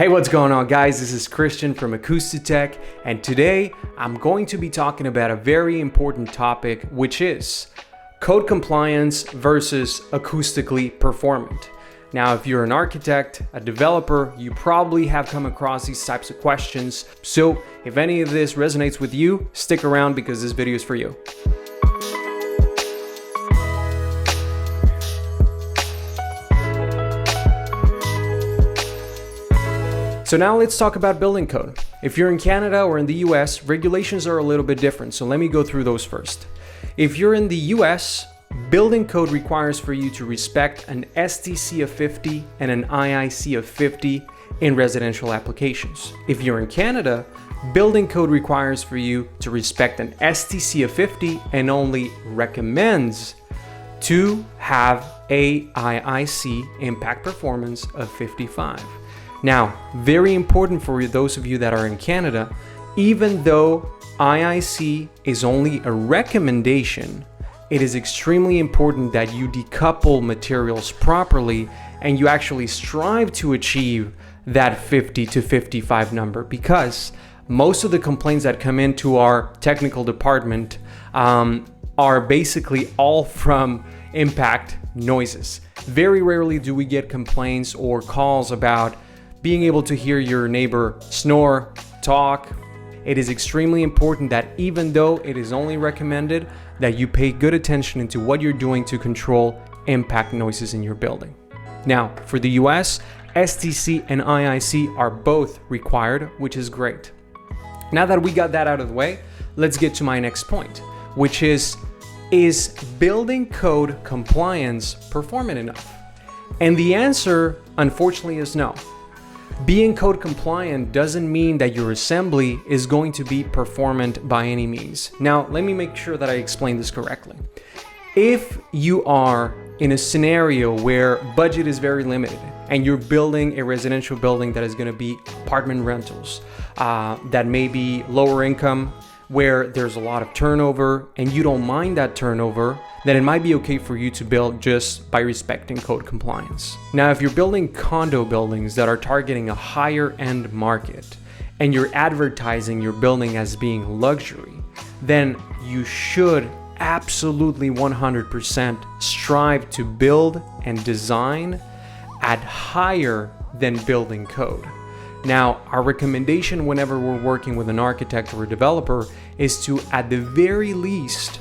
Hey, what's going on, guys? This is Christian from Acoustic, and today I'm going to be talking about a very important topic, which is code compliance versus acoustically performant. Now, if you're an architect, a developer, you probably have come across these types of questions. So if any of this resonates with you, stick around because this video is for you. So now let's talk about building code. If you're in Canada or in the US, regulations are a little bit different, so let me go through those first. If you're in the US, building code requires for you to respect an STC of 50 and an IIC of 50 in residential applications. If you're in Canada, building code requires for you to respect an STC of 50 and only recommends to have a IIC impact performance of 55. Now, very important for those of you that are in Canada, even though IIC is only a recommendation, it is extremely important that you decouple materials properly and you actually strive to achieve that 50 to 55 number, because most of the complaints that come into our technical department are basically all from impact noises. Very rarely do we get complaints or calls about being able to hear your neighbor snore, talk. It is extremely important that even though it is only recommended, that you pay good attention into what you're doing to control impact noises in your building. Now, for the US, STC and IIC are both required, which is great. Now that we got that out of the way, let's get to my next point, which is building code compliance performant enough? And the answer, unfortunately, is no. Being code compliant doesn't mean that your assembly is going to be performant by any means. Now, let me make sure that I explain this correctly. If you are in a scenario where budget is very limited and you're building a residential building that is going to be apartment rentals, that may be lower income, where there's a lot of turnover and you don't mind that turnover, then it might be okay for you to build just by respecting code compliance. Now, if you're building condo buildings that are targeting a higher end market and you're advertising your building as being luxury, then you should absolutely 100% strive to build and design at higher than building code. Now, our recommendation whenever we're working with an architect or a developer is to, at the very least,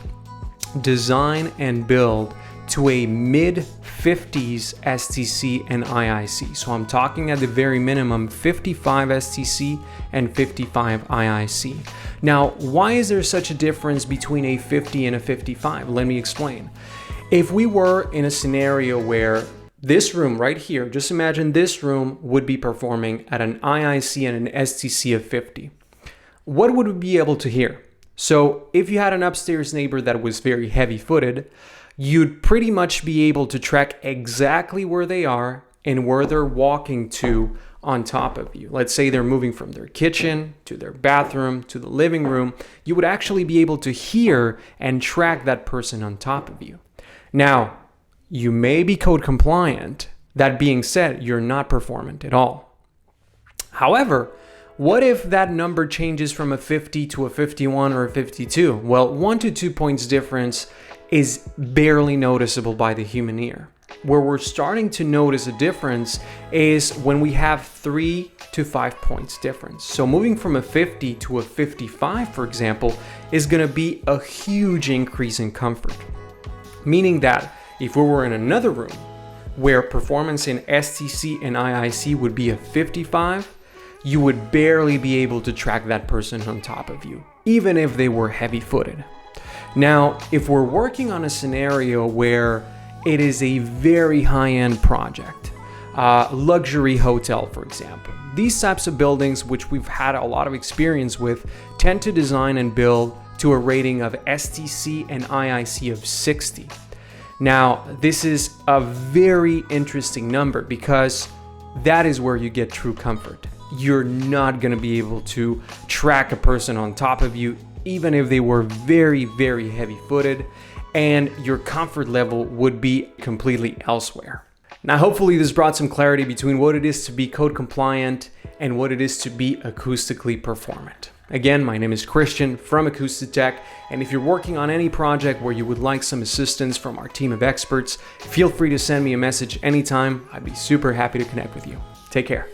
design and build to a mid-50s STC and IIC. So I'm talking at the very minimum 55 STC and 55 IIC. Now, why is there such a difference between a 50 and a 55? Let me explain. If we were in a scenario where this room right here, just imagine this room would be performing at an IIC and an STC of 50. What would we be able to hear? So if you had an upstairs neighbor that was very heavy-footed, you'd pretty much be able to track exactly where they are and where they're walking to on top of you. Let's say they're moving from their kitchen to their bathroom to the living room. You would actually be able to hear and track that person on top of you. Now, you may be code compliant. That being said, you're not performant at all. However, what if that number changes from a 50 to a 51 or a 52? Well, 1 to 2 points difference is barely noticeable by the human ear. Where we're starting to notice a difference is when we have 3 to 5 points difference. So moving from a 50 to a 55, for example, is going to be a huge increase in comfort. Meaning that if we were in another room where performance in STC and IIC would be a 55, you would barely be able to track that person on top of you, even if they were heavy-footed. Now, if we're working on a scenario where it is a very high-end project, luxury hotel, for example, these types of buildings, which we've had a lot of experience with, tend to design and build to a rating of STC and IIC of 60. Now, this is a very interesting number because that is where you get true comfort. You're not going to be able to track a person on top of you, even if they were very, very heavy-footed, and your comfort level would be completely elsewhere. Now, hopefully this brought some clarity between what it is to be code compliant and what it is to be acoustically performant. Again, my name is Christian from Acoustic Tech, and if you're working on any project where you would like some assistance from our team of experts, feel free to send me a message anytime. I'd be super happy to connect with you. Take care.